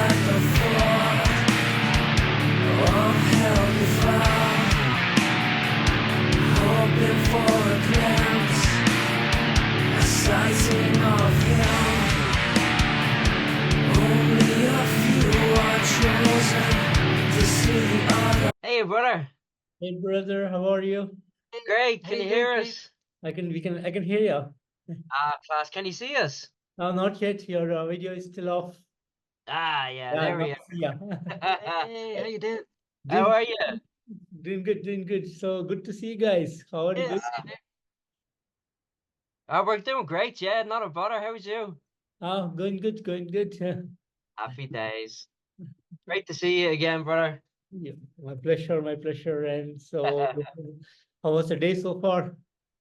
at the fort of Helgafell, hoping for a glimpse, a sighting of him. Only a few are chosen to see the other. Hey, brother. Hey brother, how are you? Great. Can you hear us? I can hear you. Class, can you see us? No, not yet. Your video is still off. Yeah, Yeah, there now we I see ya. are. Hey, how you doing? How Doing, are you? doing good, doing good. So good to see you guys. How are you Yeah, doing? We're doing great. Yeah, not a bother. How was you? Going good, going good. Happy days. Great to see you again, brother. Yeah, my pleasure, my pleasure. And so, how was the day so far?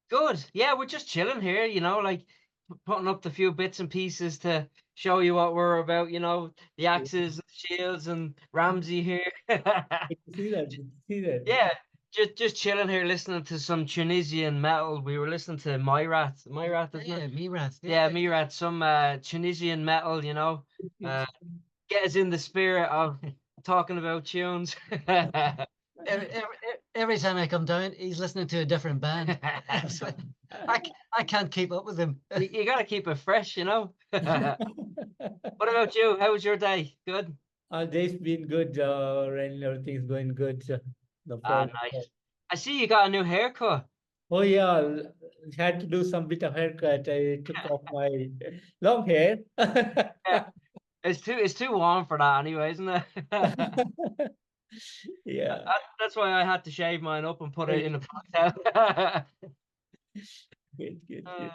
Good. Yeah, we're just chilling here, like putting up the few bits and pieces to show you what we're about, the Yeah, axes, the shields, and Ramsey here. good to see that. Good to see that. Yeah, just chilling here listening to some Tunisian metal. We were listening to Myrat. Myrat, isn't yeah, it? me, Raz. Yeah, Myrat, some Tunisian metal, Good. uh, get us in the spirit of talking about tunes. Every time I come down, he's listening to a different band. So I can't keep up with him. You gotta keep it fresh, What about you? How was your day? Good? Our day's been good, and everything's going good. No Ah, problem. nice. I see you got a new haircut. Oh yeah, had to do some bit of haircut. I took off my long hair. Yeah, it's too warm for that anyway, isn't it? Yeah. That's why I had to shave mine up and put it in a ponytail. Good, good, Uh, good,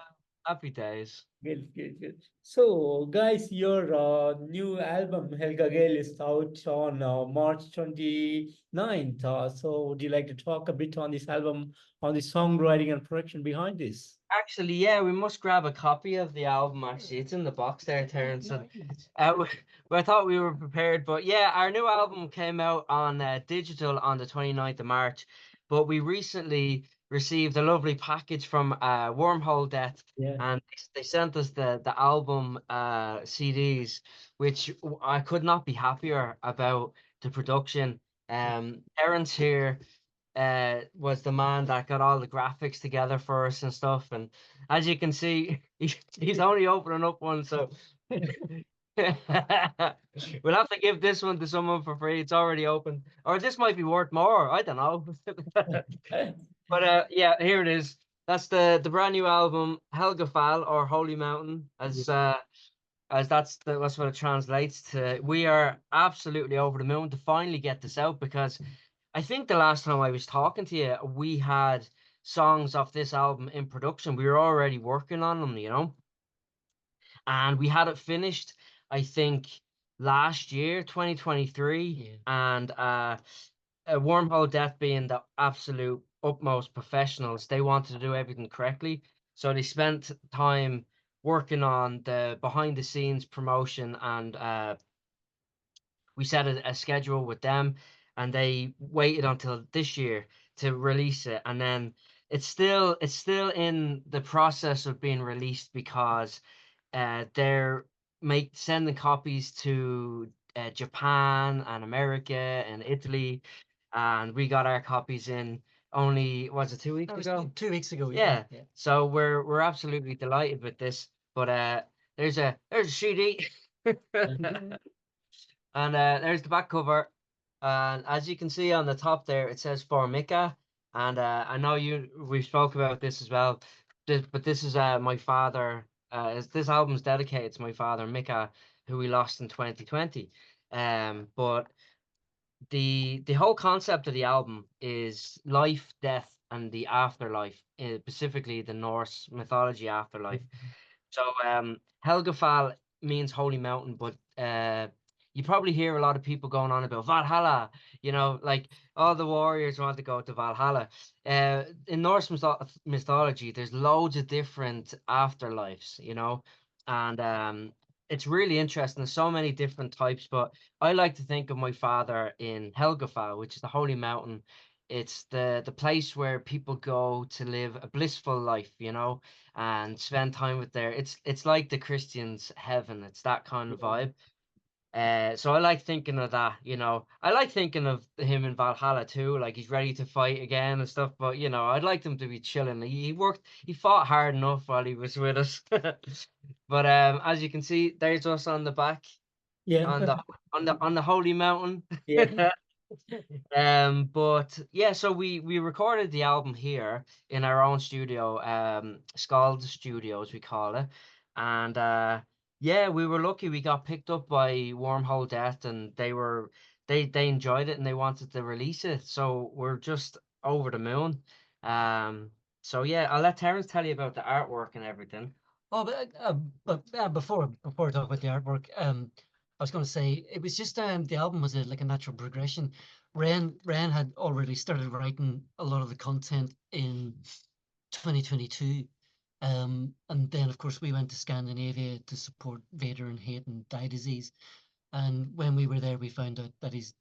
Happy days. good, good, good. So, guys, your new album Helga Gale is out on March 29th. So, would you like to talk a bit on this album, on the songwriting and production behind this? Actually, yeah, we must grab a copy of the album. Actually, it's in the box there, Terence. And, I thought we were prepared, but yeah, our new album came out on digital on the 29th of March. But we recently received a lovely package from Wormhole Death, Yeah. and they sent us the album CDs, which I could not be happier about the production. Terence here was the man that got all the graphics together for us and stuff. And as you can see, he's only opening up one, so we'll have to give this one to someone for free. It's already open, or this might be worth more. I don't know. But yeah, here it is. That's the brand new album, Helgafal or Holy Mountain, as that's what it translates to. We are absolutely over the moon to finally get this out because I think the last time I was talking to you, we had songs off this album in production. We were already working on them, and we had it finished, I think, last year, 2023. Yeah. And a Wormhole Death being the absolute utmost professionals, they wanted to do everything correctly. So they spent time working on the behind the scenes promotion, and we set a schedule with them, and they waited until this year to release it. And then it's still in the process of being released because they're sending copies to Japan and America and Italy, and we got our copies in only, was it 2 weeks That was ago? 2 weeks ago. Yeah. Yeah. So we're absolutely delighted with this. But there's a CD. And there's the back cover. And as you can see on the top there, it says for Mika. And I know we've spoke about this as well. But this is my father. This album's dedicated to my father, Mika, who we lost in 2020. But the whole concept of the album is life, death, and the afterlife, specifically the Norse mythology afterlife. So Helgafal means holy mountain, but you probably hear a lot of people going on about Valhalla, like all the warriors want to go to Valhalla. In Norse mythology, there's loads of different afterlives, and it's really interesting. There's so many different types, but I like to think of my father in Helgafal, which is the holy mountain. It's the place where people go to live a blissful life, and spend time with it's like the Christians' heaven. It's that kind of vibe. So I like thinking of that, you know. I like thinking of him in Valhalla too, like he's ready to fight again and stuff. But you know, I'd like him to be chilling. He fought hard enough while he was with us. But as you can see, there's us on the back Yeah. on the on the holy mountain. Yeah. But yeah, so we recorded the album here in our own studio, Scald Studios we call it, and yeah, we were lucky. We got picked up by Wormhole Death, and they enjoyed it and they wanted to release it. So we're just over the moon. So yeah, I'll let Terence tell you about the artwork and everything. Oh, but before I talk about the artwork, I was going to say it was just the album was like a natural progression. Ren had already started writing a lot of the content in 2022, and then of course we went to Scandinavia to support Vader and Hate and Die Disease. And when we were there, we found out that his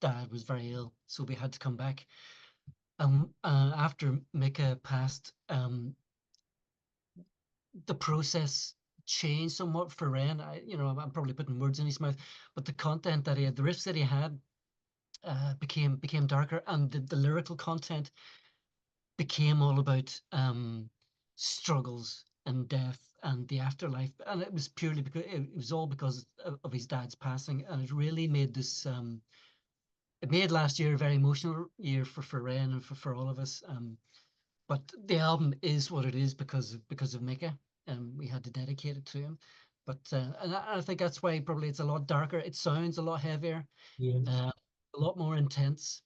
dad was very ill, so we had to come back. After Mika passed, the process changed somewhat for Ren. I'm probably putting words in his mouth, but the content that he had, the riffs that he had, became darker, and the lyrical content became all about struggles and death and the afterlife, and it was purely because it was all because of his dad's passing, and it really made this. It made last year a very emotional year for Ren and for all of us. But the album is what it is because of Mika, and we had to dedicate it to him. But and I think that's why probably it's a lot darker. It sounds a lot heavier, Yeah. a lot more intense,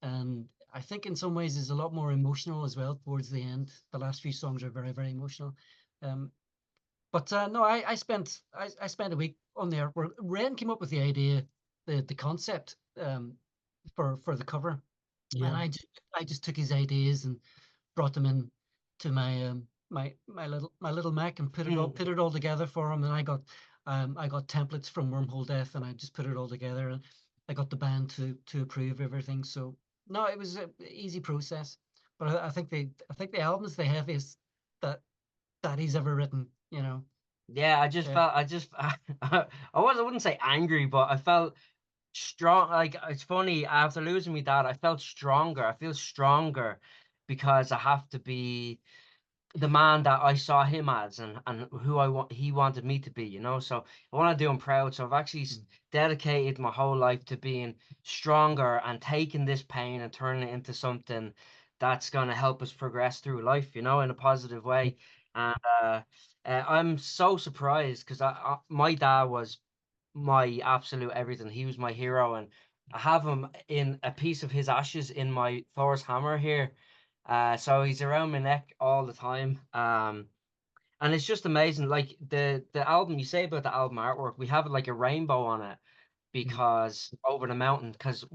and I think in some ways is a lot more emotional as well towards the end. The last few songs are very, very emotional. Um, but no, I spent a week on the artwork. Ren came up with the idea, the concept for the cover, Yeah. and I just took his ideas and brought them in to my little Mac and put it all together for him. And I got templates from Wormhole Death, and I just put it all together. And I got the band to approve everything. So no, it was an easy process. But I think the album's the heaviest that he's ever written. You know. Yeah, Yeah. I just I wouldn't say angry, but I felt strong. Like it's funny, after losing my dad, I felt stronger. I feel stronger because I have to be the man that I saw him as, and who he wanted me to be, you know. So I want to do him proud. So I've actually dedicated my whole life to being stronger and taking this pain and turning it into something that's going to help us progress through life, you know, in a positive way. And I'm so surprised because my dad was my absolute everything. He was my hero, and I have him in a piece of his ashes in my Thor's hammer here. So he's around my neck all the time. And it's just amazing. Like the album, you say about the album artwork, we have like a rainbow on it because over the mountain. Because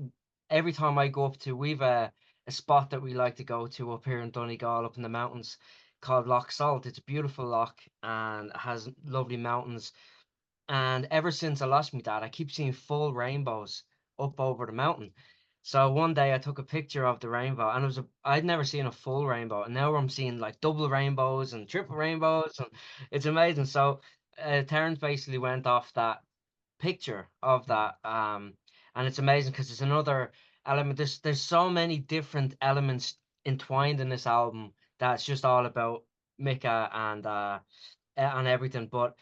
every time I go up to, we've a spot that we like to go to up here in Donegal, up in the mountains, called Loch Salt. It's a beautiful loch and it has lovely mountains. And ever since I lost my dad, I keep seeing full rainbows up over the mountain. So one day I took a picture of the rainbow, and I'd never seen a full rainbow, and now I'm seeing like double rainbows and triple rainbows, and it's amazing. So Terrence basically went off that picture of that, and it's amazing because there's another element. There's so many different elements entwined in this album that's just all about Mika and everything. But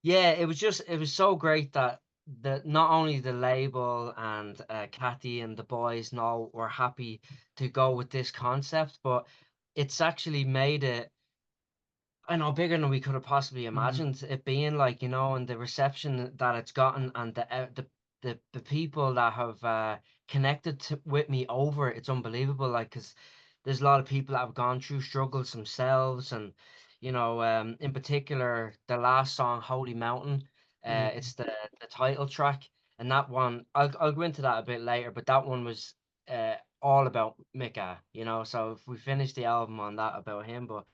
yeah, it was so great that not only the label and Kathy and the boys and all were happy to go with this concept, but it's actually made it, I know, bigger than we could have possibly imagined it being, like, you know, and the reception that it's gotten, and the people that have connected with me over it, it's unbelievable. Like, because there's a lot of people that have gone through struggles themselves, and you know, in particular, the last song, Holy Mountain, Yeah. it's the title track, and that one, I'll go into that a bit later, but that one was all about Mika, you know. So if we finish the album on that about him, but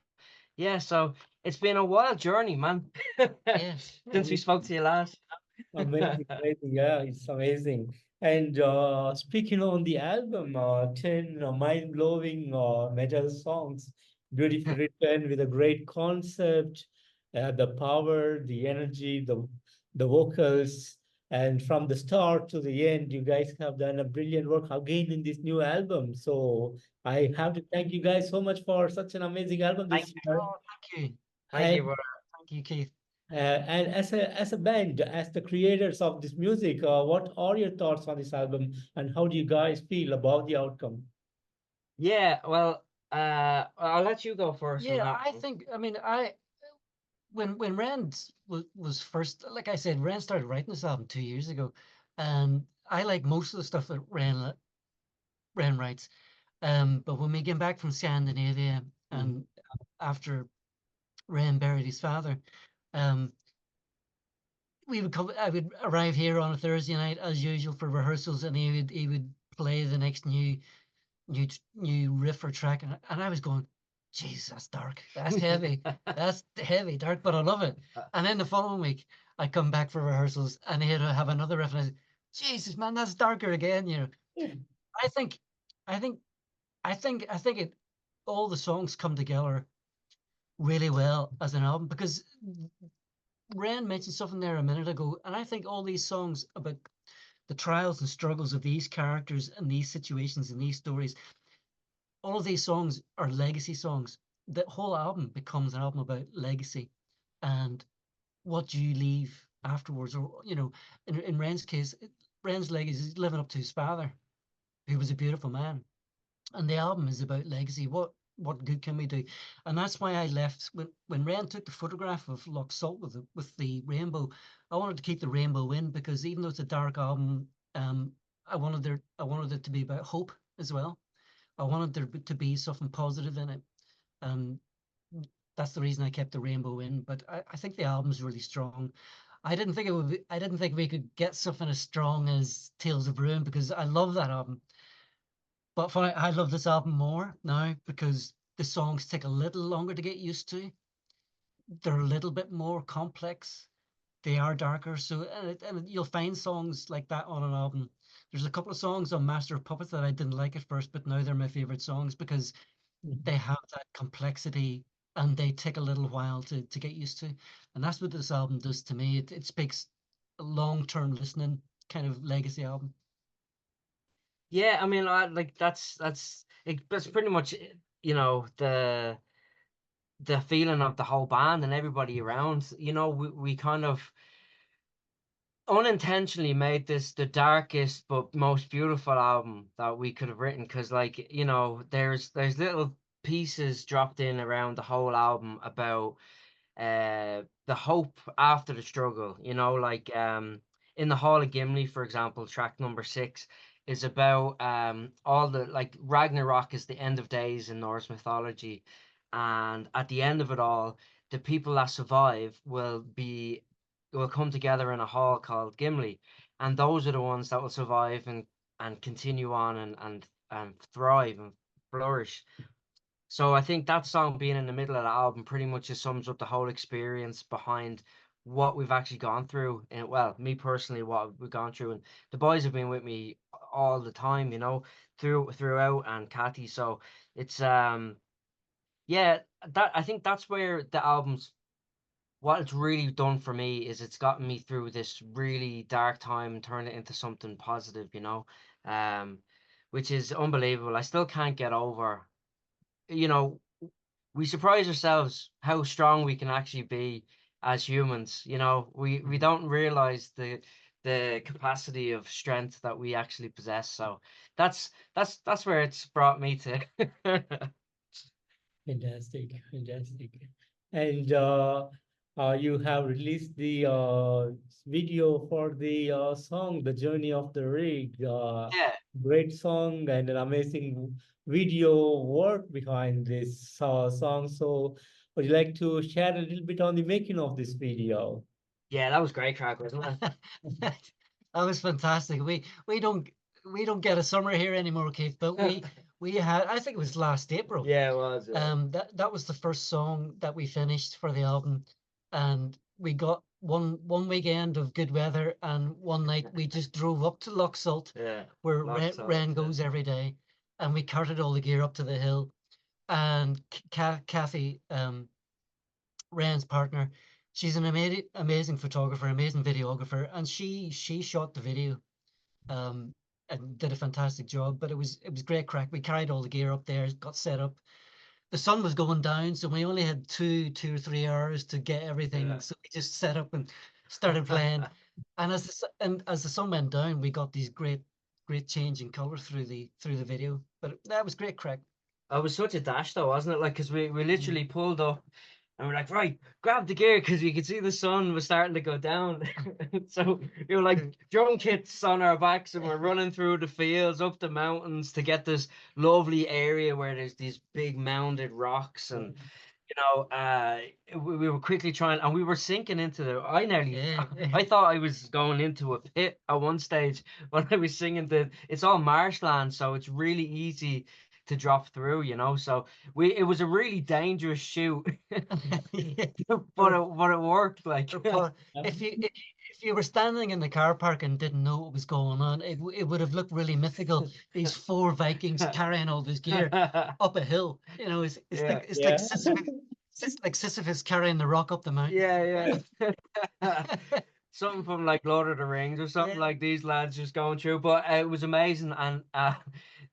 yeah, so it's been a wild journey, man, Yeah. since we spoke to you last. Amazing, amazing. Yeah, it's amazing. And speaking on the album, 10 mind-blowing metal songs, beautifully written with a great concept, the power, the energy, the vocals. And from the start to the end, you guys have done a brilliant work again in this new album. So I have to thank you guys so much for such an amazing album Thank this you. year. Oh, thank you. Thank you, And brother. Thank you, Keith. and as a band, as the creators of this music, what are your thoughts on this album, and how do you guys feel about the outcome? Yeah, well, I'll let you go first on Yeah, that I one. think, I mean, when Rand was first, like I said, Rand started writing this album 2 years ago, and I like most of the stuff that Rand writes. But when we came back from Scandinavia, and after Rand buried his father, um, we would come. I would arrive here on a Thursday night as usual for rehearsals, and he would play the next new riff or track, and I was going, "Jeez, that's dark, that's heavy, that's heavy, dark," but I love it. And then the following week, I come back for rehearsals, and he'd have another riff, and I said, "Jesus, man, that's darker again." I think, I think, I think it. All the songs come together really well as an album because Ren mentioned something there a minute ago, and I think all these songs about the trials and struggles of these characters and these situations and these stories, all of these songs are legacy songs. The whole album becomes an album about legacy and what you leave afterwards. Or, in Ren's case, Ren's legacy is living up to his father, who was a beautiful man. And the album is about legacy. What good can we do? And that's why I left when Ren took the photograph of Loch Salt with the rainbow. I wanted to keep the rainbow in because even though it's a dark album, I wanted it to be about hope as well. I wanted there to be something positive in it. Um, that's the reason I kept the rainbow in. But I think the album's really strong. I didn't think we could get something as strong as Tales of Ruin because I love that album. But I love this album more now because the songs take a little longer to get used to. They're a little bit more complex. They are darker. So and you'll find songs like that on an album. There's a couple of songs on Master of Puppets that I didn't like at first, but now they're my favorite songs because they have that complexity and they take a little while to get used to. And that's what this album does to me. It speaks a long-term listening kind of legacy album. Yeah, I mean, I like that's pretty much the feeling of the whole band and everybody around. We kind of unintentionally made this the darkest but most beautiful album that we could have written because there's little pieces dropped in around the whole album about the hope after the struggle, like in the Hall of Gimli, for example, track number 6 is about all the like Ragnarok is the end of days in Norse mythology, and at the end of it all, the people that survive will come together in a hall called Gimli, and those are the ones that will survive and continue on and thrive and flourish. So I think that song being in the middle of the album pretty much just sums up the whole experience behind what we've actually gone through. And well, me personally, what we've gone through, and the boys have been with me all the time, throughout, and Kathy. So it's yeah, that I think that's where the album's what it's really done for me is it's gotten me through this really dark time and turned it into something positive, um, which is unbelievable. I still can't get over, you know, we surprise ourselves how strong we can actually be as humans. We don't realize the capacity of strength that we actually possess. So that's where it's brought me to. Fantastic, fantastic. And you have released the video for the song, The Journey of the Rig. Yeah. Great song and an amazing video work behind this song. So, would you like to share a little bit on the making of this video? Yeah, that was great crack, wasn't it? That was fantastic. We don't get a summer here anymore, Keith, but we had, I think it was last April. Yeah, it was. That was the first song that we finished for the album, and we got one weekend of good weather, and one night we just drove up to Loch Salt, Yeah. where Loch Salt, Ren yeah. goes every day, and we carted all the gear up to the hill, and Kathy, Ren's partner, she's an amazing photographer, amazing videographer, and she shot the video, um, and did a fantastic job. But it was great crack. We carried all the gear up there, got set up. The sun was going down, so we only had 2 or 3 hours to get everything. Yeah. So we just set up and started playing. And as the sun went down, we got these great change in color through the video. But that was great crack. It was such a dash though, wasn't it? Like, because we Mm. literally pulled up and we're like, right, grab the gear because we could see the sun was starting to go down. So we were like drum kits on our backs and we're running through the fields, up the mountains to get this lovely area where there's these big mounded rocks and we were quickly trying, and we were sinking into Yeah. I thought I was going into a pit at one stage when I was singing it's all marshland, so it's really easy to drop through, so it was a really dangerous shoot, Yeah. but it worked, like. Or if you were standing in the car park and didn't know what was going on, it would have looked really mythical. These four Vikings carrying all this gear up a hill. You know, it's Yeah. like Yeah. It's like Sisyphus carrying the rock up the mountain. Yeah. Something from like Lord of the Rings or something Yeah. like these lads just going through. But it was amazing, and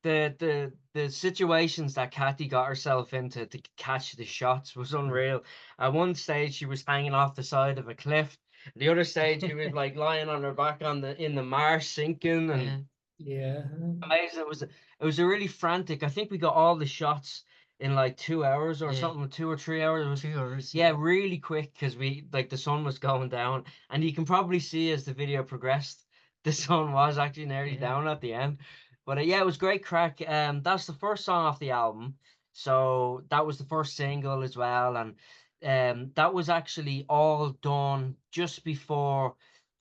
the situations that Kathy got herself into to catch the shots was unreal. At one stage, she was hanging off the side of a cliff. The other stage, she was like lying on her back in the marsh, sinking, and Yeah. Yeah. amazing. It was a really frantic. I think we got all the shots in like 2 hours or Yeah. something, 2 or 3 hours. It was 2 hours. yeah, really quick because the sun was going down, and you can probably see as the video progressed, the sun was actually nearly Yeah. down at the end. But yeah, it was great crack. That's the first song off the album, so that was the first single as well, and that was actually all done just before.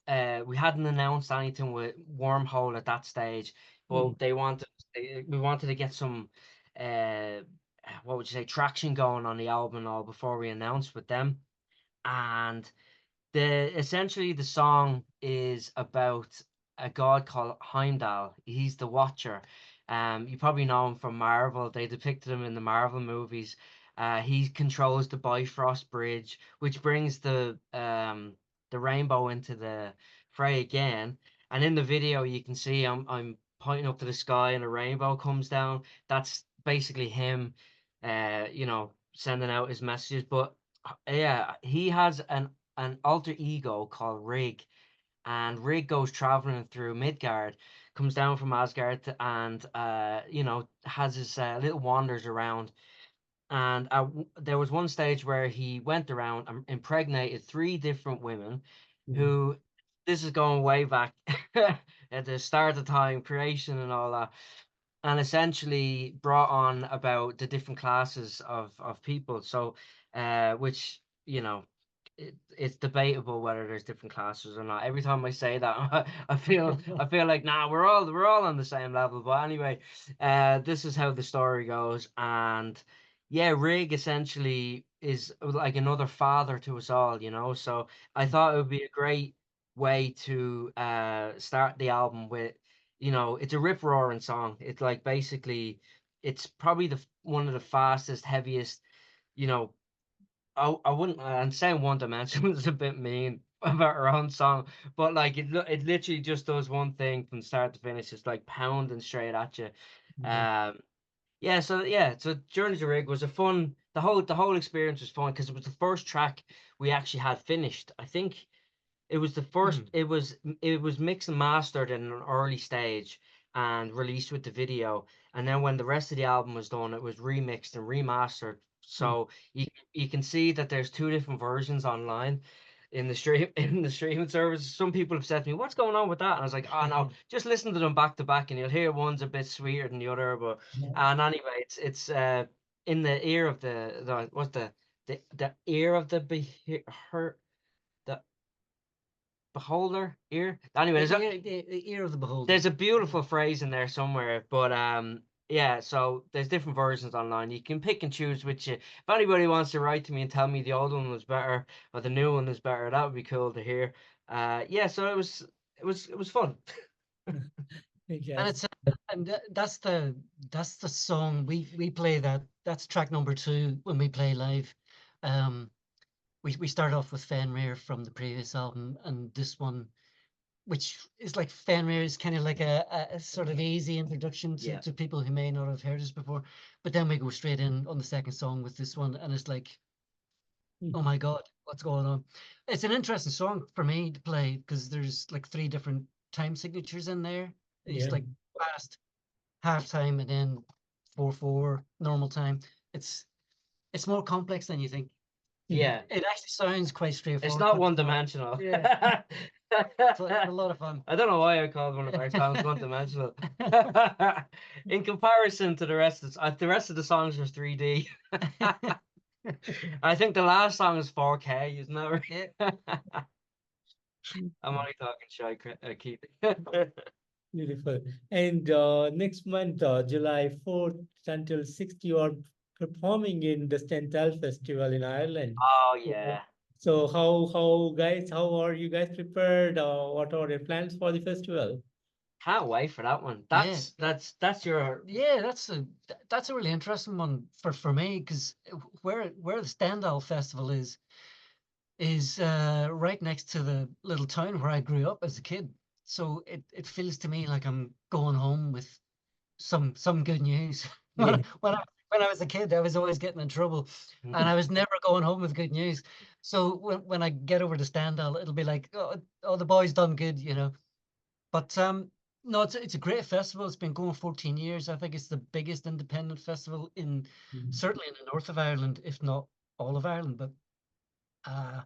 We hadn't announced anything with Wormhole at that stage, but we wanted to get some uh what would you say, traction going on the album and all before we announced with them. And essentially the song is about a god called Heimdall. He's the Watcher. You probably know him from Marvel. They depicted him in the Marvel movies. He controls the Bifrost Bridge, which brings the rainbow into the fray again. And in the video, you can see I'm pointing up to the sky and a rainbow comes down. That's basically him, sending out his messages. But yeah, he has an alter ego called Rig, and Rig goes traveling through Midgard, comes down from Asgard, and has his little wanders around. And there was one stage where he went around and impregnated three different women, who this is going way back at the start of time, creation and all that, and essentially brought on about the different classes of people. So, which it's debatable whether there's different classes or not. Every time I say that, I feel like nah, we're all on the same level. But anyway, this is how the story goes, and yeah, Rig essentially is like another father to us all, So I thought it would be a great way to start the album with, it's a rip roaring song. It's like basically, it's probably one of the fastest, heaviest, you know, I wouldn't. I'm saying one dimension is a bit mean about her own song, but like it literally just does one thing from start to finish. It's like pounding straight at you. Um, so Journey to Rig was a fun. The whole experience was fun because it was the first track we actually had finished. I think it was the first. It was mixed and mastered in an early stage and released with the video. And then when the rest of the album was done, it was remixed and remastered. So you can see that there's two different versions online in the stream in the streaming service. Some people have said to me, "What's going on with that?" And I was like, "Oh no, just listen to them back to back, and you'll hear one's a bit sweeter than the other." But and anyway, it's in the ear of the what's the ear of the her the beholder ear. Anyway, The ear of the beholder. there's a beautiful phrase in there somewhere, but yeah, so there's different versions online. You can pick and choose which if anybody wants to write to me and tell me the old one was better or the new one was better, that would be cool to hear. Yeah, so it was fun. And Yes. it's that's the song we play. That's track number 2 when we play live. we start off with Fenrir from the previous album, and this one, which is like Fenrir is kind of like a sort of easy introduction Yeah. to people who may not have heard us before. But then we go straight in on the second song with this one, and it's like, oh my God, what's going on? It's an interesting song for me to play because there's like 3 different time signatures in there. It's Yeah. like fast, half time, and then 4/4 normal time. It's more complex than you think. Yeah. It actually sounds quite straightforward. It's not but one dimensional. Yeah. It's a lot of fun. I don't know why I called one of our songs one dimensional. In comparison to the rest of the songs are 3D. I think the last song is 4K, isn't that right? I'm only talking shy, Keith. Beautiful. And next month, July 4th until 6th, you are performing in the Stental Festival in Ireland. Oh So yeah. so how are you guys prepared? What are your plans for the festival? Can't wait for that one. Yeah. That's your Yeah, that's a really interesting one for me because where the Stendhal Festival is right next to the little town where I grew up as a kid. So it feels to me like I'm going home with some good news. When Yeah. I, when I when I was a kid, I was always getting in trouble, and I was never going home with good news. So when I get over to Stendhal, it'll be like, oh, the boys done good, you know. But no, it's a great festival. It's been going 14 years. I think it's the biggest independent festival in certainly in the north of Ireland, if not all of Ireland. But uh,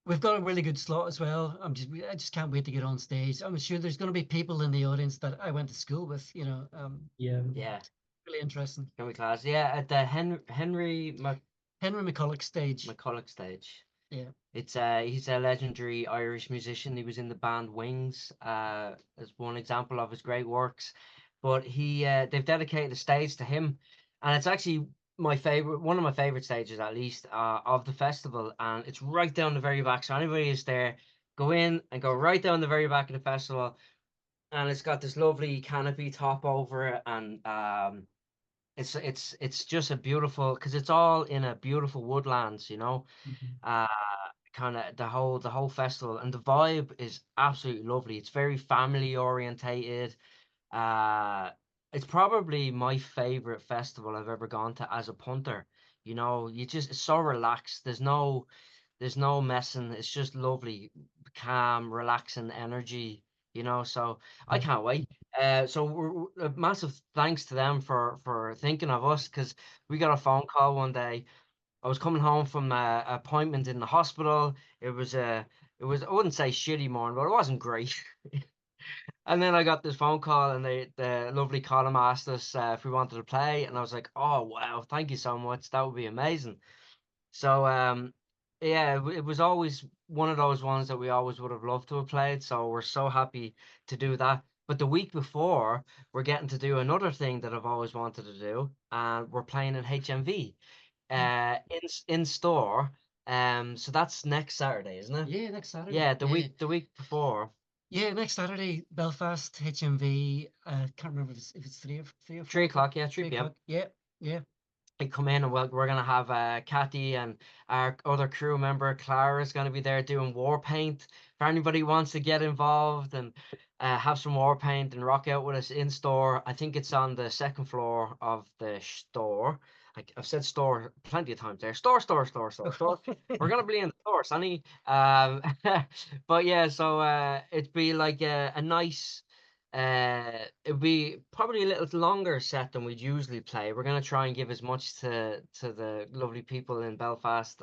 we've got a really good slot as well. I just can't wait to get on stage. I'm sure there's going to be people in the audience that I went to school with. You know, Yeah. yeah. really interesting. Can we class? Yeah, at the Henry Henry McCulloch stage. McCulloch stage. Yeah. It's he's a legendary Irish musician. He was in the band Wings, as one example of his great works. But they've dedicated a stage to him, and it's actually one of my favorite stages at least, of the festival, and it's right down the very back. So anybody who's there, go in and go right down the very back of the festival, and it's got this lovely canopy top over it, and it's just a beautiful because it's all in a beautiful woodlands, you know. Uh, kind of the whole festival and the vibe is absolutely lovely. It's very family orientated. Uh, it's probably my favorite festival I've ever gone to as a punter. You know, it's so relaxed. There's no messing. It's just lovely, calm, relaxing energy. You know, so I can't wait. So a massive thanks to them for thinking of us because we got a phone call one day. I was coming home from a appointment in the hospital. It was I wouldn't say shitty morning, but it wasn't great. And then I got this phone call, and the lovely column asked us if we wanted to play, and I was like, "Oh wow, thank you so much. That would be amazing." So yeah, it was always one of those ones that we always would have loved to have played. So we're so happy to do that. But the week before, we're getting to do another thing that I've always wanted to do, and we're playing in HMV, in store. So that's next Saturday, isn't it? Yeah, next Saturday. Yeah, the week before. Yeah, next Saturday, Belfast, HMV. Can't remember if it's 3 or 4 3 o'clock, yeah, 3 p.m. Yeah, yeah. And come in, and we're gonna have Kathy and our other crew member Clara is gonna be there doing war paint. If anybody wants to get involved and have some war paint and rock out with us in store, I think it's on the second floor of the store. I've said store plenty of times there. Store, store, store, store, store. We're gonna be in the store, Sonny. But yeah, so it'd be like a nice. It'd be probably a little longer set than we'd usually play. We're gonna try and give as much to the lovely people in Belfast.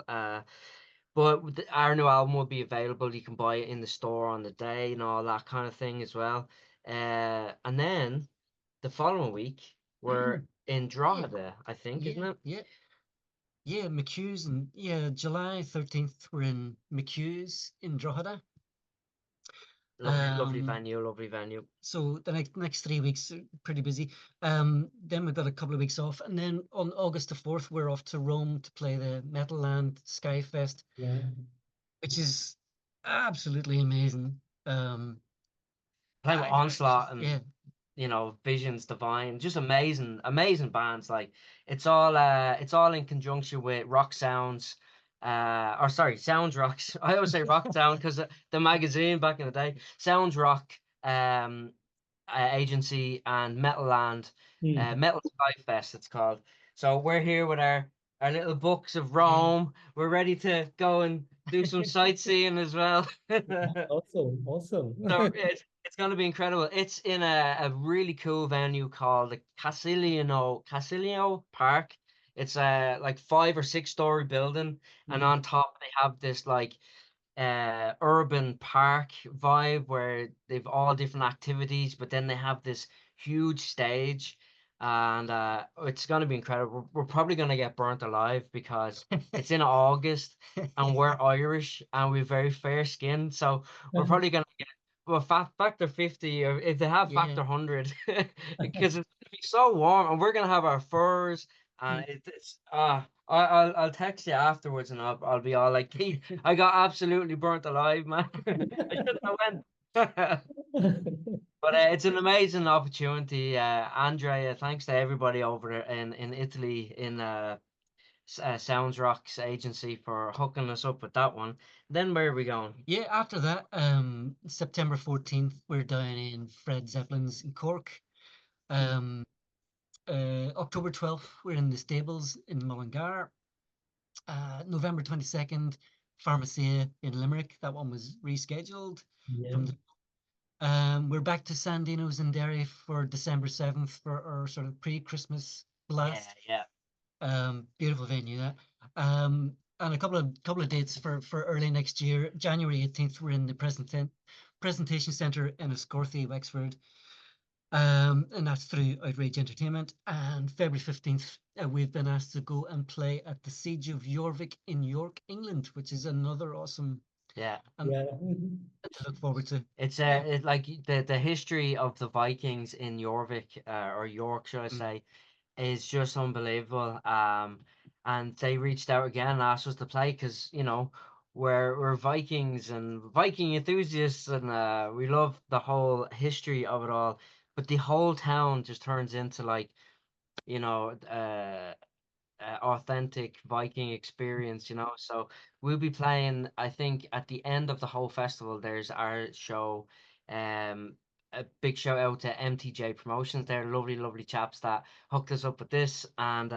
But our new album will be available. You can buy it in the store on the day and all that kind of thing as well. And then the following week we're in Drogheda, I think, isn't Yeah, it? yeah. Yeah, McHugh's, and yeah, July 13th we're in McHugh's in Drogheda. Lovely Um, venue, lovely venue. So the next 3 weeks are pretty busy. Then we've got a couple of weeks off, and then on August the 4th we're off to Rome to play the Metal Land Skyfest, Yeah. which is absolutely amazing. Playing with I- Onslaught and yeah, Visions Divine, just amazing bands. Like it's all in conjunction with Rock Sounds, or sorry, Sounds Rocks. I always say Rock Sound because the magazine back in the day, Sounds Rock agency and Metal Land, Hmm. Metal Sky Fest it's called. So we're here with our little books of Rome. We're ready to go and do some sightseeing as well. Awesome, awesome. So it's going to be incredible. It's in a really cool venue called the Casilino Park. It's a like 5 or 6 story building, and Mhm. on top they have this like urban park vibe where they've all different activities, but then they have this huge stage, and it's going to be incredible. We're probably going to get burnt alive because it's in August and we're Irish and we're very fair skinned, so we're probably going to get well factor 50 or if they have factor Yeah. 100 because it's gonna be so warm and we're going to have our furs and it's I'll text you afterwards and I'll be all like, Keith, I got absolutely burnt alive, man. I shouldn't have went. But it's an amazing opportunity. Andrea, thanks to everybody over there in Italy in Sounds Rocks agency for hooking us up with that one. Then where are we going? Yeah, after that, September 14th, we're down in Fred Zeppelin's in Cork. Um, October 12th, we're in the Stables in Mullingar. November 22nd, Pharmacia in Limerick. That one was rescheduled Yeah, from the we're back to Sandino's in Derry for December 7th for our sort of pre-Christmas Yeah, blast. yeah. Beautiful venue that. And a couple of dates for early next year. January 18th, we're in the presentation centre in Escorthy, Wexford. And that's through Outrage Entertainment. And February 15th, we've been asked to go and play at the Siege of Jorvik in York, England, which is another awesome Yeah. yeah. to look forward to. It's it like the history of the Vikings in Jorvik or York, should I Mm. say, is just unbelievable. And they reached out again and asked us to play because we're Vikings and Viking enthusiasts and we love the whole history of it all. But the whole town just turns into like you know uh authentic Viking experience, So we'll be playing, I think, at the end of the whole festival, there's our show. A big shout out to MTJ Promotions. They're lovely, lovely chaps that hooked us up with this, and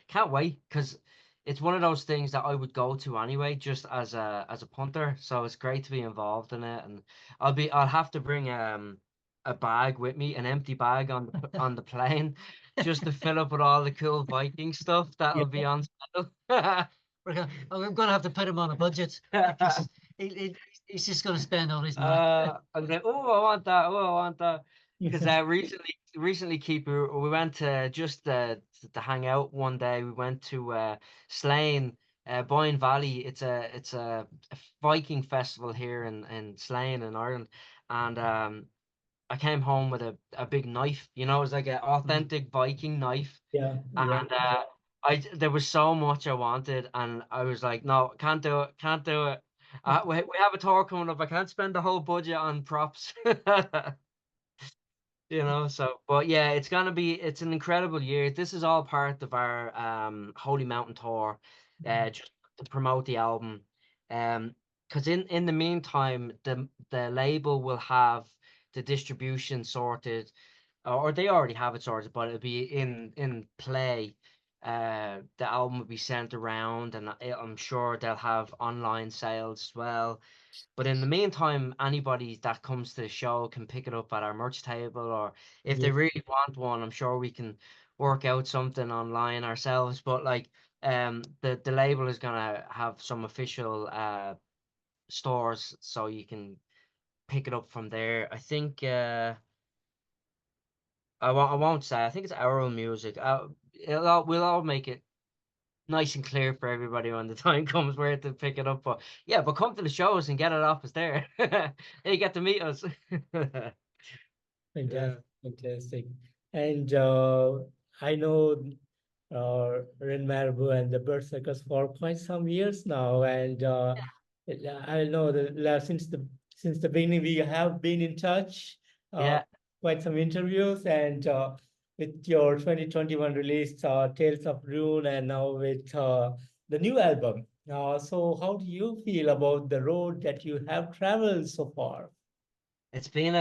can't wait because it's one of those things that I would go to anyway, just as a punter. So it's great to be involved in it, and I'll have to bring a bag with me, an empty bag on the plane just to fill up with all the cool Viking stuff that'll be on sale. I'm gonna have to put him on a budget because he's just gonna spend all his money. I'm like, oh, I want that. Oh, I want that. Because Yeah. recently, Keeper, we went to just to hang out one day. We went to Slane, Boyne Valley. It's a Viking festival here in Slane in Ireland, and I came home with a big knife. It was like an authentic Viking knife. Yeah, yeah, And there was so much I wanted, and I was like, no, can't do it, can't do it. We have a tour coming up. I can't spend the whole budget on props. So but yeah, it's an incredible year. This is all part of our Holy Mountain tour, just to promote the album. Because in the meantime, the label will have the distribution sorted, or they already have it sorted, but it'll be in play. The album will be sent around, and I'm sure they'll have online sales as well. But in the meantime, anybody that comes to the show can pick it up at our merch table, or if yeah, they really want one, I'm sure we can work out something online ourselves. But like, the label is gonna have some official stores, so you can pick it up from there. I think I won't say. I think it's Arrow Music. We'll all make it nice and clear for everybody when the time comes where to pick it up. But yeah, but come to the shows and get it off us there. You get to meet us. Yeah. fantastic, fantastic. And I know Ren Marabou and the Berserkers for quite some years now, and I know that since the beginning we have been in touch, uh, Yeah. quite some interviews, and with your 2021 release, Tales of Rune, and now with the new album. So how do you feel about the road that you have traveled so far? It's been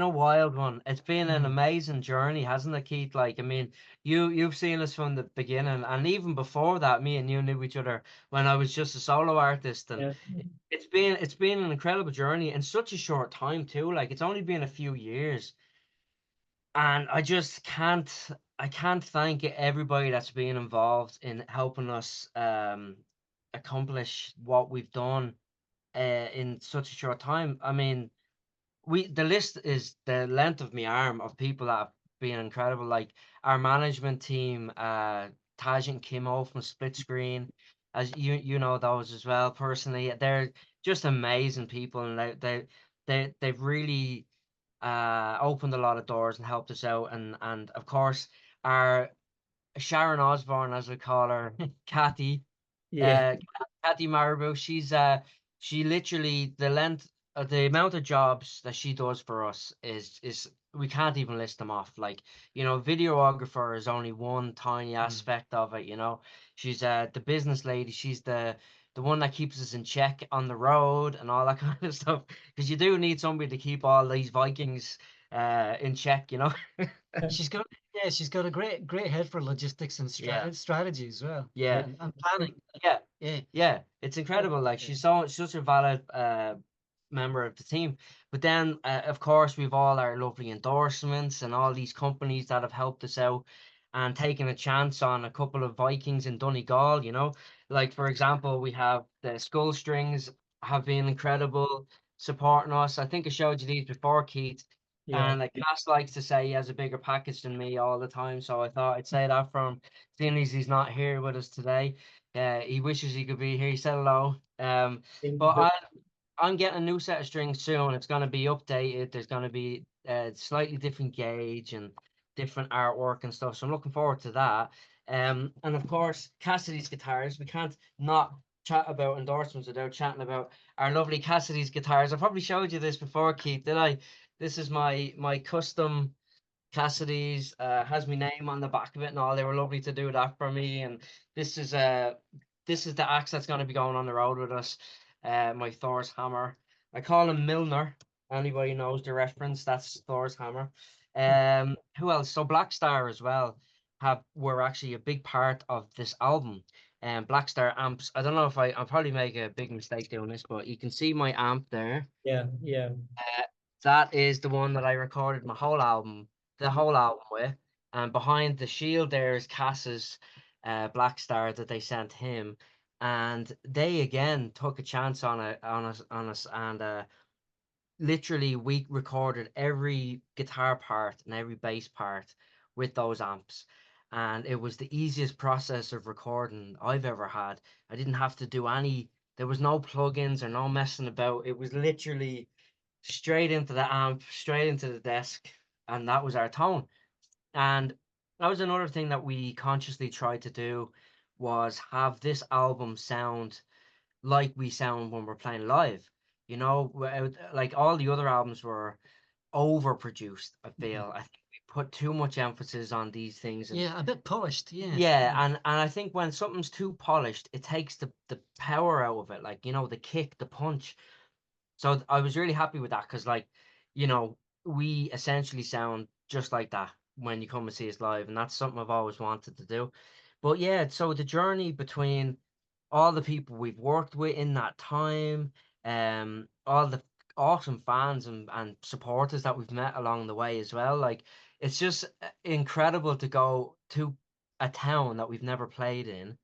a wild one. It's been an Mm. amazing journey, hasn't it, Keith? Like, I mean, you've seen us from the beginning, and even before that, me and you knew each other when I was just a solo artist, and Yeah. it's been an incredible journey in such a short time too. Like, it's only been a few years, and I can't thank everybody that's been involved in helping us accomplish what we've done in such a short time. I mean, the list is the length of my arm of people that have been incredible. Like our management team, Taj and Kimo from Split Screen, as you know those as well personally. They're just amazing people, and they've really opened a lot of doors and helped us out. And of course our Sharon Osborne, as we call her, Kathy, Yeah. uh, Ren Marabou, she literally the amount of jobs that she does for us is we can't even list them off. Like, videographer is only one tiny Mm. aspect of it. She's the business lady. She's the one that keeps us in check on the road and all that kind of stuff. Because you do need somebody to keep all these Vikings in check. She's got she's got a great head for logistics and Yeah, strategy as well, yeah, and planning. yeah. Yeah. Yeah, it's incredible. Like she's such a valid member of the team. But then, of course, we've all our lovely endorsements and all these companies that have helped us out and taken a chance on a couple of Vikings in Donegal. Like for example, we have the Skull Strings have been incredible supporting us. I think I showed you these before, Keith. Yeah. And like Cass likes to say he has a bigger package than me all the time, so I thought I'd say that from seeing as he's not here with us today. He wishes he could be here. He said hello. But I'm getting a new set of strings soon. It's going to be updated. There's going to be a slightly different gauge and different artwork and stuff. So I'm looking forward to that. And of course, Cassidy's guitars. We can't not chat about endorsements without chatting about our lovely Cassidy's guitars. I probably showed you this before, Keith, did I? This is my custom Cassidy's, has my name on the back of it and all. They were lovely to do that for me. And this is the axe that's going to be going on the road with us. My Thor's hammer. I call him Milner. Anybody knows the reference? That's Thor's hammer. Who else? So Black Star as well were actually a big part of this album. Black Star amps. I don't know if I'll probably make a big mistake doing this, but you can see my amp there. Yeah. Yeah. That is the one that I recorded the whole album with. And behind the shield there is Cass's Black Star that they sent him. And they again took a chance on us, and literally we recorded every guitar part and every bass part with those amps. And it was the easiest process of recording I've ever had. I didn't have to do there was no plugins or no messing about. It was literally straight into the amp, straight into the desk, and that was our tone. And that was another thing that we consciously tried to do, was have this album sound like we sound when we're playing live. Like all the other albums were overproduced, I feel. I think we put too much emphasis on these things, and Yeah, a bit polished. Yeah. yeah, and I think when something's too polished, it takes the power out of it, like, the kick, the punch. So I was really happy with that because, like, you know, we essentially sound just like that when you come and see us live, and that's something I've always wanted to do. But yeah, so the journey between all the people we've worked with in that time, all the awesome fans and supporters that we've met along the way as well. Like, it's just incredible to go to a town that we've never played in,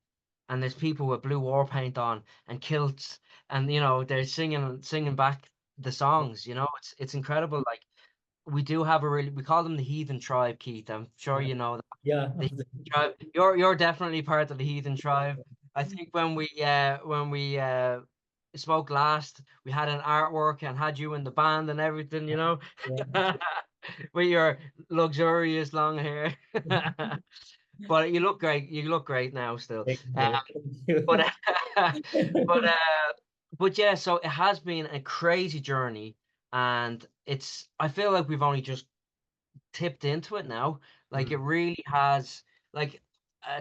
and there's people with blue war paint on and kilts, and they're singing back the songs. It's incredible. Like, we call them the Heathen Tribe, Keith. I'm sure Yeah. you know that. Yeah. The Heathen Tribe. You're definitely part of the Heathen Tribe. I think when we spoke last, we had an artwork and had you in the band and everything, Yeah. with your luxurious long hair. But you look great. You look great now still. Thank Uh, you. Thank but but you. but yeah, so it has been a crazy journey, and I feel like we've only just tipped into it now. Like, it Mm. really has. Like,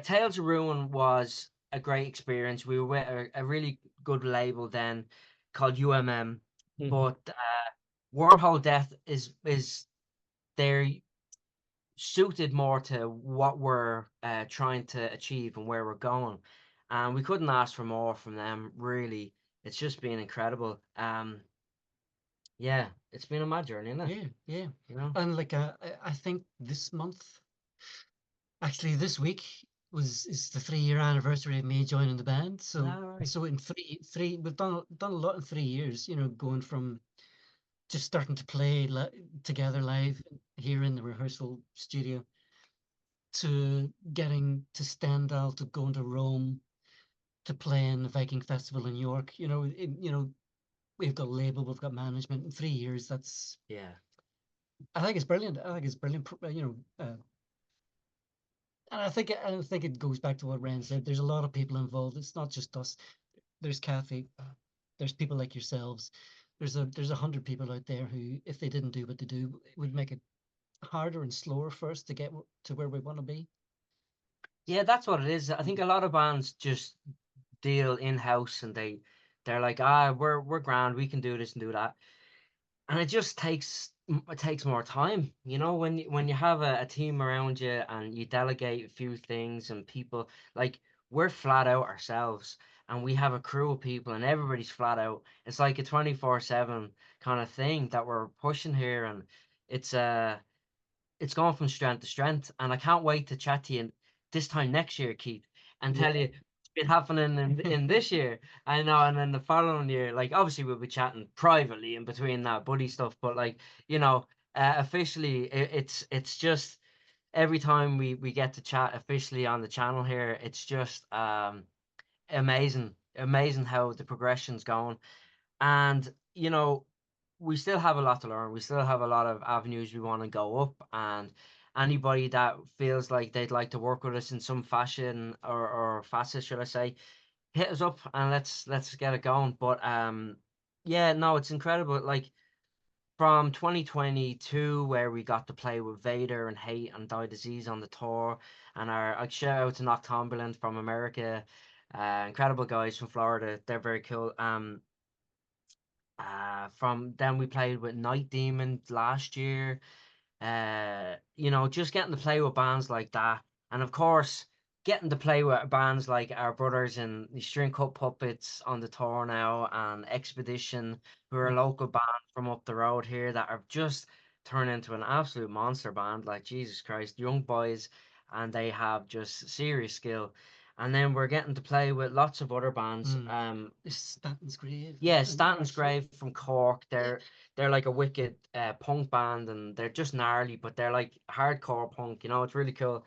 Tales of Ruin was a great experience. We were with a really good label then called UMM, but Wormhole Death is they're suited more to what we're trying to achieve and where we're going, and we couldn't ask for more from them. Really, it's just been incredible. Yeah, it's been a mad journey, isn't it? Yeah, yeah. You know? And like I think this month, actually this week is the 3-year anniversary of me joining the band. So Alright. so in three we've done a lot in 3 years. You know, going from just starting to play together live here in the rehearsal studio to getting to Stendhal, to going to Rome, to playing the Viking Festival in York. You know, we've got a label, we've got management. In 3 years, that's Yeah. I think it's brilliant. I think it's brilliant. And I think it goes back to what Ren said. There's a lot of people involved. It's not just us. There's Kathy. There's people like yourselves. There's 100 people out there who, if they didn't do what they do, it would make it harder and slower for us to get to where we want to be. Yeah, that's what it is. I think a lot of bands just deal in house and they're like, we're grand, we can do this and do that, and it takes more time. You know, when you have a team around you and you delegate a few things and people like we're flat out ourselves and we have a crew of people and everybody's flat out. It's like a 24/7 kind of thing that we're pushing here, and it's it's gone from strength to strength, and I can't wait to chat to you this time next year, Keith, and tell you it's been happening in this year. I know, and then the following year, like obviously we'll be chatting privately in between that buddy stuff, but like you know, officially, it's just every time we get to chat officially on the channel here, it's just amazing how the progression's going. And, you know, we still have a lot to learn. We still have a lot of avenues we want to go up. And anybody that feels like they'd like to work with us in some fashion or facet, should I say, hit us up and let's get it going. But yeah, no, it's incredible. Like from 2022, where we got to play with Vader and Hate and Die Disease on the tour, and our like shout out to Noctomberland from America, incredible guys from Florida. They're very cool. From then we played with Night Demon last year. You know, just getting to play with bands like that, and of course, getting to play with bands like our brothers in the String Cut Puppets on the tour now, and Expedition, who are a local band from up the road here that have just turned into an absolute monster band. Like Jesus Christ, young boys, and they have just serious skill. And then we're getting to play with lots of other bands. Stanton's Grave. Yeah, Stanton's Grave from Cork. They're like a wicked punk band, and they're just gnarly, but they're like hardcore punk. You know, it's really cool.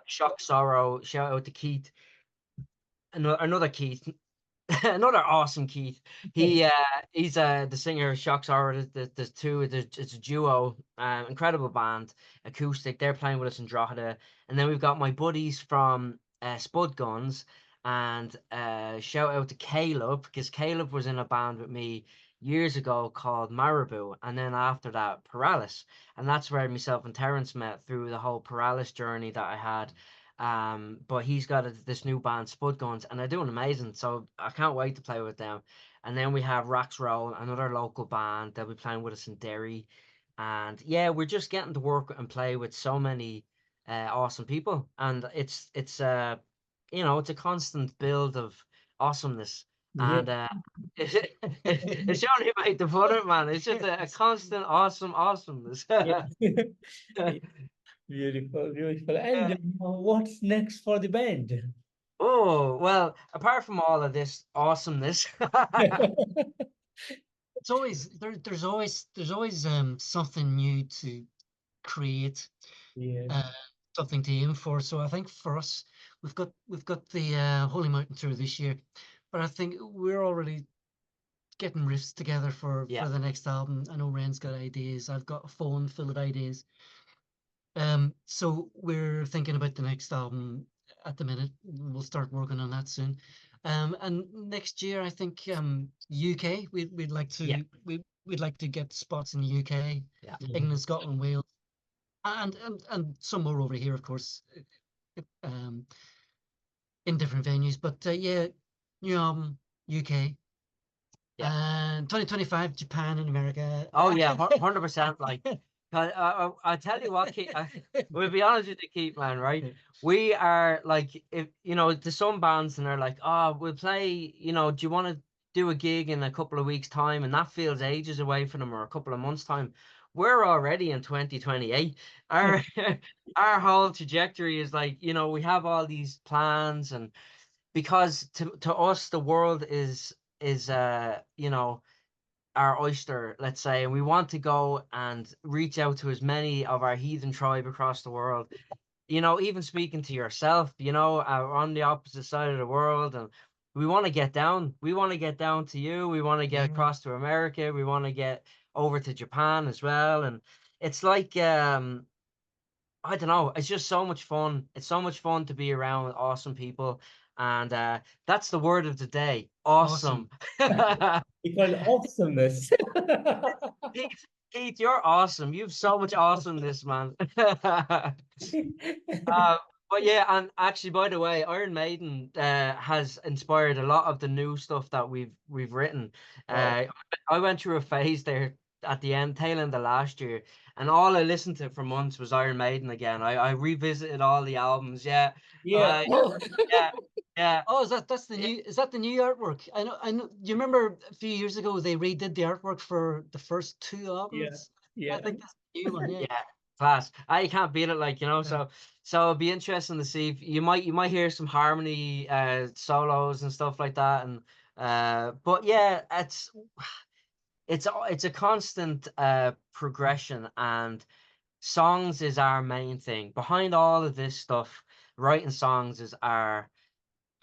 Shock Sorrow. Shout out to Keith, another Keith, another awesome Keith. He's the singer of Shock Sorrow. The two, it's a duo. Incredible band, acoustic. They're playing with us in Drogheda, and then we've got my buddies from Spud Guns, and shout out to Caleb, because Caleb was in a band with me years ago called Marabou, and then after that Paralysis, and that's where myself and Terence met through the whole Paralysis journey that I had. But he's got this new band, Spud Guns, and they're doing amazing. So I can't wait to play with them. And then we have Rax Roll, another local band. They'll be playing with us in Derry. And yeah, we're just getting to work and play with so many awesome people. And it's you know, it's a constant build of awesomeness. Yeah. And it's only about to put it, man. It's just a constant awesomeness. Yeah. Beautiful, beautiful. And what's next for the band? Oh, well, apart from all of this awesomeness, It's always there's always something new to create, Yeah. something to aim for. So I think for us, we've got the Holy Mountain tour this year, but I think we're already getting riffs together for yeah, the next album. I know Ren's got ideas. I've got a phone full of ideas. So we're thinking about the next album at the minute. We'll start working on that soon. And next year, I think UK. We'd like yeah, to we'd like to get spots in the UK, yeah, England, Scotland, Wales, and some more over here, of course. Um, in different venues. But yeah, new album, UK. Yeah. And 2025, Japan and America. Oh yeah, 100%. Like, I tell you what, Keith, we'll be honest with you, Keith, man. Right? We are like, if you know, there's some bands and they're like, oh, we'll play. You know, do you want to do a gig in a couple of weeks' time? And that feels ages away from them, or a couple of months' time. We're already in 2028. Our our whole trajectory is like, you know, we have all these plans, and because to us the world is you know, our oyster, let's say, and we want to go and reach out to as many of our heathen tribe across the world. You know, even speaking to yourself, you know, on the opposite side of the world, and we want to get down. We want to get down to you. We want to get across to America. We want to get over to Japan as well. And it's like, I don't know, it's just so much fun. It's so much fun to be around awesome people. And that's the word of the day. Awesome. We call awesomeness. Keith, Keith, you're awesome. You've so much awesomeness, man. But yeah, and actually, by the way, Iron Maiden has inspired a lot of the new stuff that we've written. Wow. I went through a phase there at the end, tail end of last year, and all I listened to for months was Iron Maiden again. I revisited all the albums. Yeah, Yeah. yeah, yeah. Oh, that's the new? Is that the new artwork? I know. Do you remember a few years ago they redid the artwork for the first two Yeah. albums? I Yeah. think that's the new one. Yeah. Yeah, class. I can't beat it, like, you know. Yeah. So it'll be interesting to see if you might hear some harmony solos and stuff like that. And but yeah, it's a constant progression, and songs is our main thing. Behind all of this stuff, writing songs is our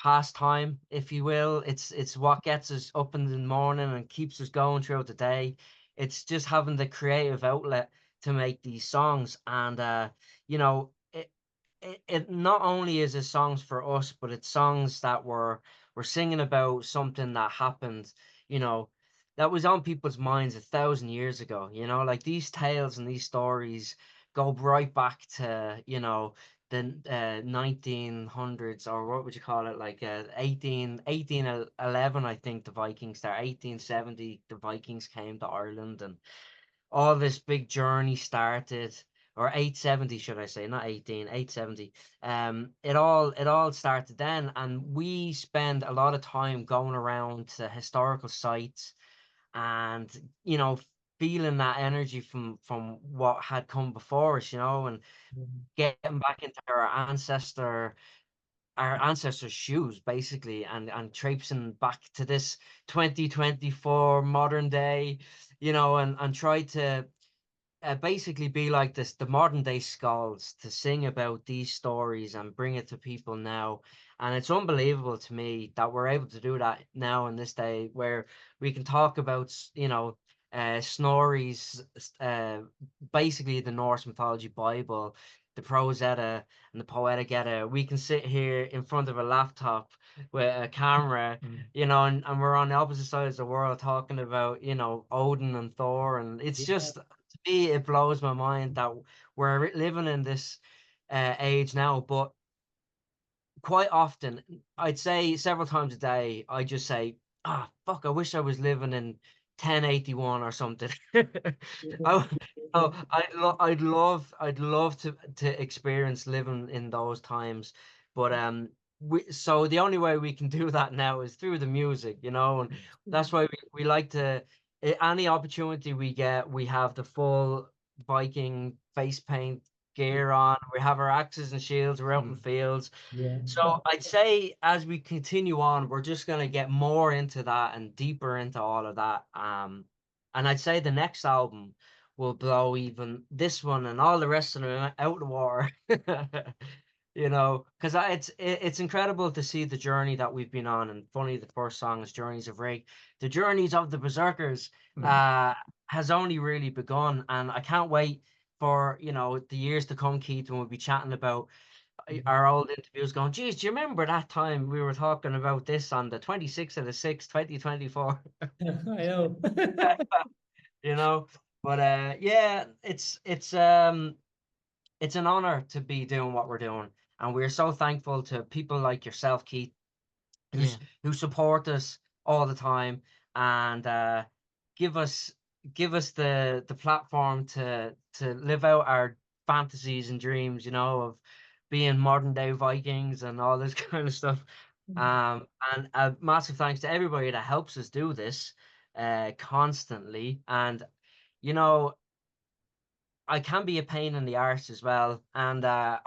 pastime, if you will. It's what gets us up in the morning and keeps us going throughout the day. It's just having the creative outlet to make these songs. And you know, it not only is it songs for us, but it's songs that we're singing about something that happened, you know, that was on people's minds 1,000 years ago. You know, like these tales and these stories go right back to, you know, the 1900s, or what would you call it, like 1811. I think the Vikings there, 1870 the Vikings came to Ireland, and all this big journey started, or 870 should I say, not 18, 870. It all started then, and we spend a lot of time going around to historical sites, and you know, feeling that energy from what had come before us, you know, and getting back into our ancestors' shoes, basically, and traipsing back to this 2024 modern day, you know, and try to basically be like this, the modern day skalds, to sing about these stories and bring it to people now. And it's unbelievable to me that we're able to do that now in this day, where we can talk about, you know, Snorri's, basically the Norse mythology Bible, the Prose Edda and the Poetic Edda. We can sit here in front of a laptop with a camera, you know, and we're on the opposite sides of the world talking about, you know, Odin and Thor. And it's Yeah. just, to me, it blows my mind that we're living in this age now. But quite often, I'd say several times a day, I just say, ah, fuck, I wish I was living in 1081 or something. I, oh, I'd love to experience living in those times. But so the only way we can do that now is through the music, you know, and that's why we like to, any opportunity we get, we have the full Viking face paint gear on. We have our axes and shields. We're out in fields. Yeah. So I'd say as we continue on, we're just gonna get more into that and deeper into all of that. And I'd say the next album will blow even this one and all the rest of them out the water. You know, because it's incredible to see the journey that we've been on. And funny, the first song is Journeys of Rig. The Journeys of the Berserkers has only really begun, and I can't wait for, you know, the years to come, Keith, when we'll be chatting about our old interviews, going, geez, do you remember that time we were talking about this on the 26th of the 6th, 2024? I know. You know, but yeah, it's an honor to be doing what we're doing. And we're so thankful to people like yourself, Keith, Yeah. who support us all the time and give us the platform to live out our fantasies and dreams, you know, of being modern day Vikings and all this kind of stuff. And a massive thanks to everybody that helps us do this constantly. And you know, I can be a pain in the arse as well, and I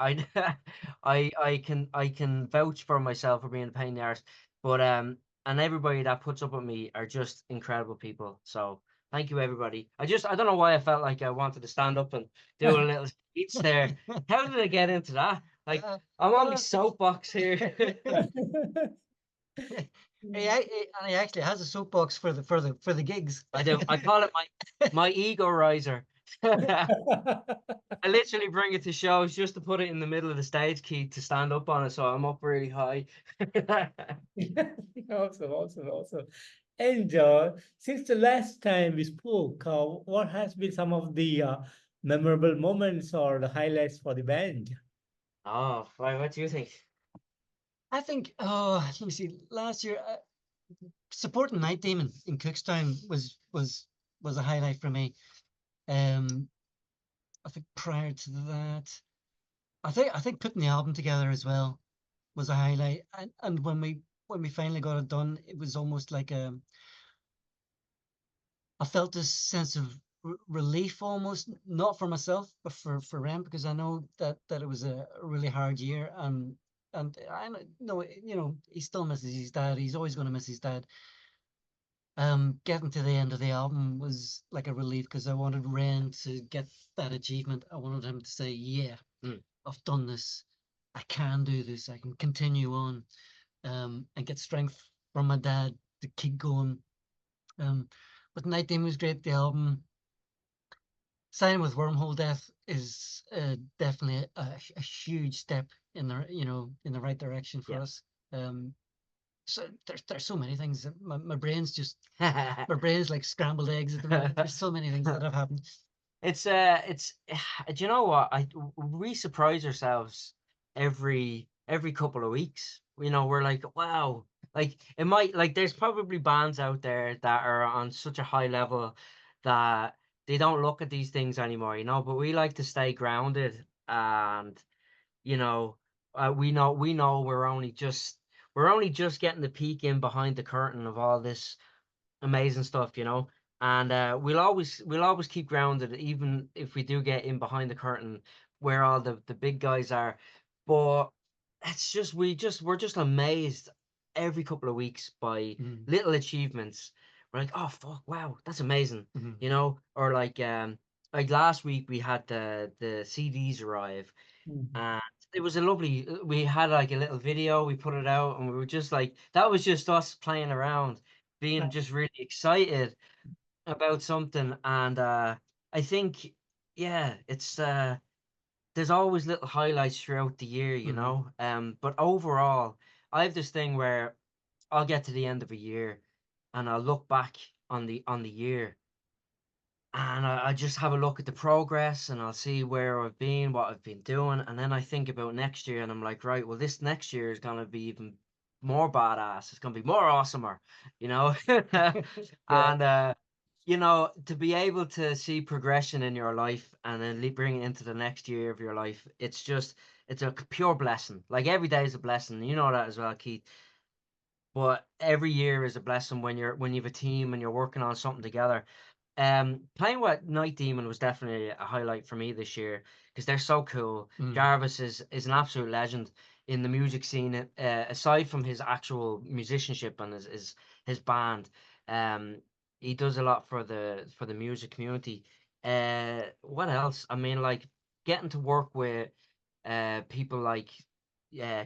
I can vouch for myself for being a pain in the arse, but and everybody that puts up with me are just incredible people. So thank you everybody. I don't know why I felt like I wanted to stand up and do a little speech there. How did I get into that? Like I'm on my soapbox here. And he actually has a soapbox for the gigs. I do. I call it my ego riser. I literally bring it to shows just to put it in the middle of the stage, key to stand up on it, so I'm up really high. Awesome, awesome, awesome. And since the last time we spoke, what has been some of the memorable moments or the highlights for the band? Oh, right, what do you think? I think, oh, let me see. Last year, supporting Night Demon in Cookstown was a highlight for me. I think prior to that, I think putting the album together as well was a highlight. And when we finally got it done, it was almost like I felt this sense of relief almost, not for myself, but for Ren, because I know that it was a really hard year, and I know, you know, he still misses his dad. He's always going to miss his dad. Getting to the end of the album was like a relief because I wanted Ren to get that achievement. I wanted him to say, "Yeah, I've done this. I can do this. I can continue on, and get strength from my dad to keep going." But Night Demon was great. The album signing with Wormhole Death is definitely a huge step in the in the right direction for us. So there's so many things. My brain's just my brain's like scrambled eggs at the moment. There's so many things that have happened. It's do you know what? We surprise ourselves every couple of weeks. You know, we're like, wow, like it might like there's probably bands out there that are on such a high level that they don't look at these things anymore, you know, but we like to stay grounded and you know, we know we're only just getting the peek in behind the curtain of all this amazing stuff, you know. And we'll always keep grounded, even if we do get in behind the curtain where all the big guys are. But it's just we're just amazed every couple of weeks by little achievements. We're like, oh fuck, wow, that's amazing, you know. Or like last week we had the CDs arrive, and it was a lovely. We had like a little video, we put it out, and we were just like, that was just us playing around, being just really excited about something. And I think, yeah, it's there's always little highlights throughout the year, you know. But overall, I have this thing where I'll get to the end of a year, and I'll look back on the year, and I just have a look at the progress and I'll see where I've been, what I've been doing, and then I think about next year and I'm like, right, well, this next year is gonna be even more badass. It's gonna be more awesomer, you know. And you know, to be able to see progression in your life and then bring it into the next year of your life, it's a pure blessing. Like every day is a blessing. You know that as well, Keith. But every year is a blessing when you have a team and you're working on something together. Playing with Night Demon was definitely a highlight for me this year because they're so cool. Jarvis is an absolute legend in the music scene. Aside from his actual musicianship and his band, he does a lot for the music community. What else? I mean, like getting to work with people like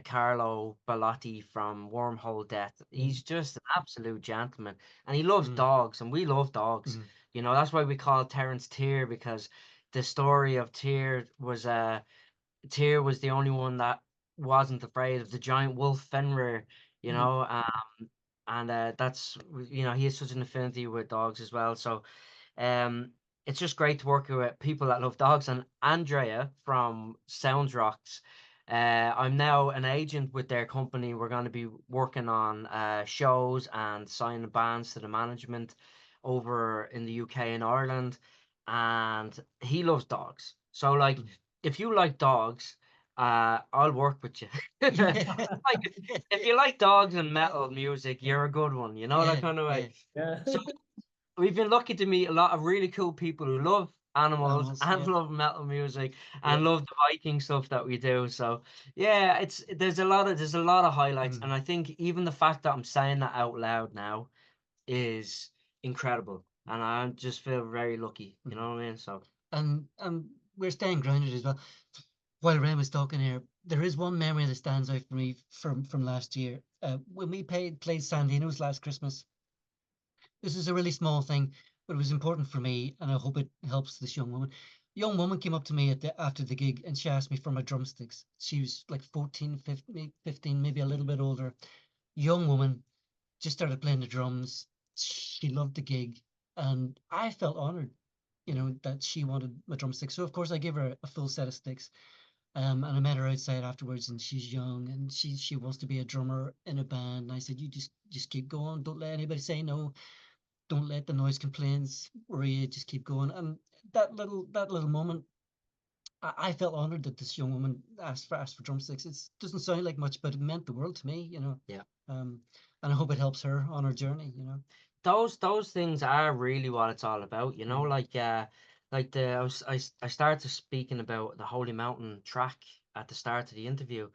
Carlo Bellotti from Wormhole Death. He's just an absolute gentleman, and he loves dogs, and we love dogs. You know, that's why we call Terence Tyr, because the story of Tyr was the only one that wasn't afraid of the giant wolf Fenrir, you know, and that's, you know, he has such an affinity with dogs as well. So it's just great to work with people that love dogs. And Andrea from Sounds Rocks, I'm now an agent with their company. We're going to be working on shows and signing bands to the management over in the UK and Ireland. And he loves dogs. So, like, if you like dogs, I'll work with you. Like, if you like dogs and metal music, you're a good one. You know, that kind of way. Yeah. So we've been lucky to meet a lot of really cool people who love animals Animals, and yeah. love metal music and Yeah. love the Viking stuff that we do. So yeah, there's a lot of highlights, and I think even the fact that I'm saying that out loud now is incredible, and I just feel very lucky. You know what I mean? So And we're staying grounded as well. While Ren was talking here, there is one memory that stands out for me from last year. When we played Sandino's last Christmas. This is a really small thing, but it was important for me, and I hope it helps this young woman. Young woman came up to me after the gig, and she asked me for my drumsticks. She was like 14, 15, maybe a little bit older. Young woman, just started playing the drums. She loved the gig, and I felt honored, that she wanted my drumsticks. So of course I gave her a full set of sticks. And I met her outside afterwards, and she's young, and she wants to be a drummer in a band. And I said, you just keep going. Don't let anybody say no. Don't let the noise complaints worry you. Just keep going. And that little moment, I felt honored that this young woman asked for drumsticks. It doesn't sound like much, but it meant the world to me. yeah. And I hope it helps her on her journey. Those things are really what it's all about, like I started speaking about the Holy Mountain track at the start of the interview,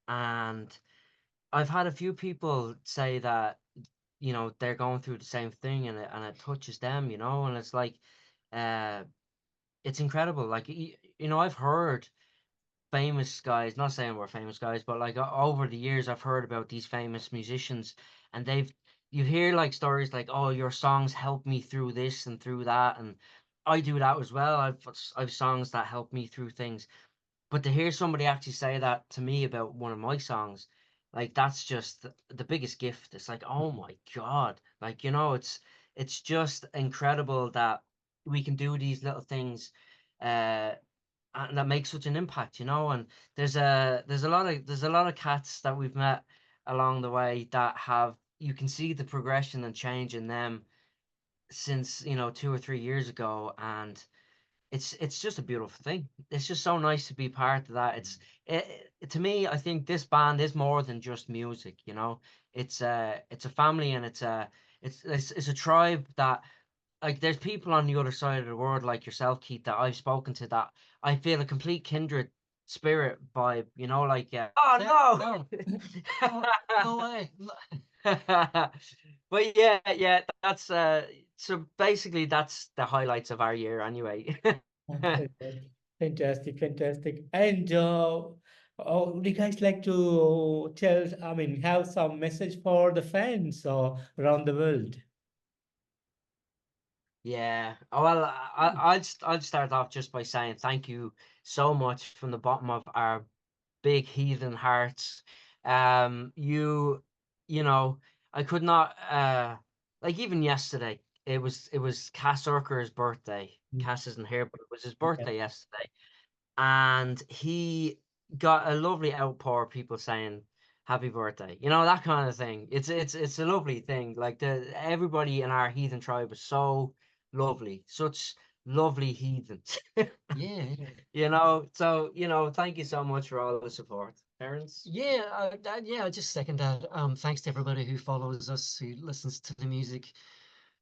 and I've had a few people say that, they're going through the same thing, and it touches them, and it's like, uh, it's incredible. Like, I've heard famous guys, not saying we're famous guys, but like over the years, I've heard about these famous musicians, and you hear like stories like, oh, your songs helped me through this and through that, and I do that as well. I've songs that help me through things, but to hear somebody actually say that to me about one of my songs, like that's just the biggest gift. It's like, oh my God, like, it's just incredible that we can do these little things, uh, and that makes such an impact, and there's a lot of cats that we've met along the way that you can see the progression and change in them since 2 or 3 years ago, and it's just a beautiful thing. It's just so nice to be part of that. To me, I think this band is more than just music. It's a family, and it's a tribe that, like, there's people on the other side of the world like yourself, Keith, that I've spoken to, that I feel a complete kindred spirit vibe. Like, oh No, no, no way. no. But yeah, that's so basically that's the highlights of our year anyway. Fantastic, fantastic, fantastic. And would you guys like to have some message for the fans around the world? Yeah. Oh, well, I'd start off just by saying thank you so much from the bottom of our big heathen hearts. You know, I could not, like, even yesterday, it was Cass Urker's birthday. Mm. Cass isn't here, but it was his Yeah. birthday yesterday, and he got a lovely outpour of people saying happy birthday, that kind of thing. It's a lovely thing. Like, everybody in our heathen tribe is so lovely, such lovely heathens. Yeah. So thank you so much for all the support, parents. Yeah, I just second that. Thanks to everybody who follows us, who listens to the music,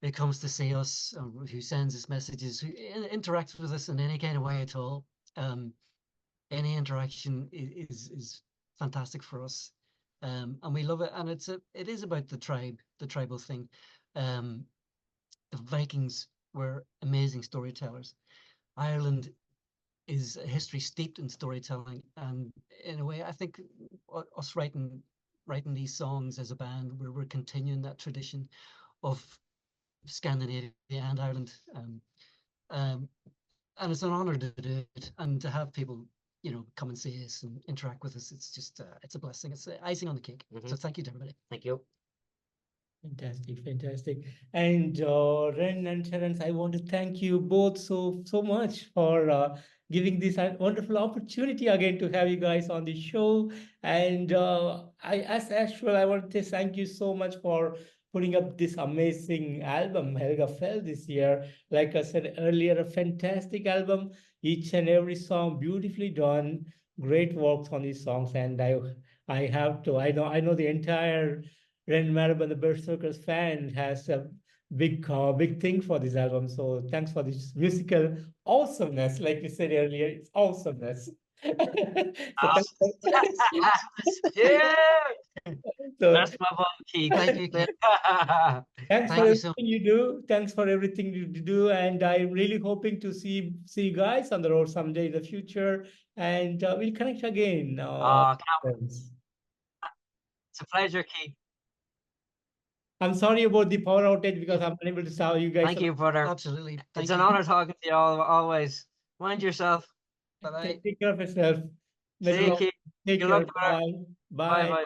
who comes to see us, who sends us messages, who interacts with us in any kind of way at all. Um, any interaction is fantastic for us, and we love it. And it is about the tribal thing. Um, the Vikings were amazing storytellers. Ireland is a history steeped in storytelling, and in a way, I think us writing these songs as a band, we're continuing that tradition of Scandinavia and Ireland. Um, and it's an honor to do it and to have people, come and see us and interact with us. It's just it's a blessing. It's icing on the cake. So thank you to everybody. Thank you. Fantastic, fantastic. And Ren and Terence, I want to thank you both so much for giving this wonderful opportunity again to have you guys on the show. And as usual, I want to thank you so much for putting up this amazing album Helga Fell this year. Like I said earlier, a fantastic album, each and every song beautifully done, great works on these songs, and I have to, I know the entire Ren Marabou, the Berserkers fan, has a big thing for this album. So thanks for this musical awesomeness. Like you said earlier, it's awesomeness. So Ah, thanks for, yeah, so that's my boy, Keith. Thank you, Keith. thanks for Thank you so everything you do. Thanks for everything you do. And I'm really hoping to see you guys on the road someday in the future. And we'll connect again. Oh, Friends. it's a pleasure, Keith. I'm sorry about the power outage because I'm unable to serve you guys. Thank you, brother. absolutely. Thank It's an you. honor talking to you all, always. Mind yourself. Bye bye. Take care of yourself. See you, Take Keith. Good care. luck, brother. Bye. Bye Bye. bye.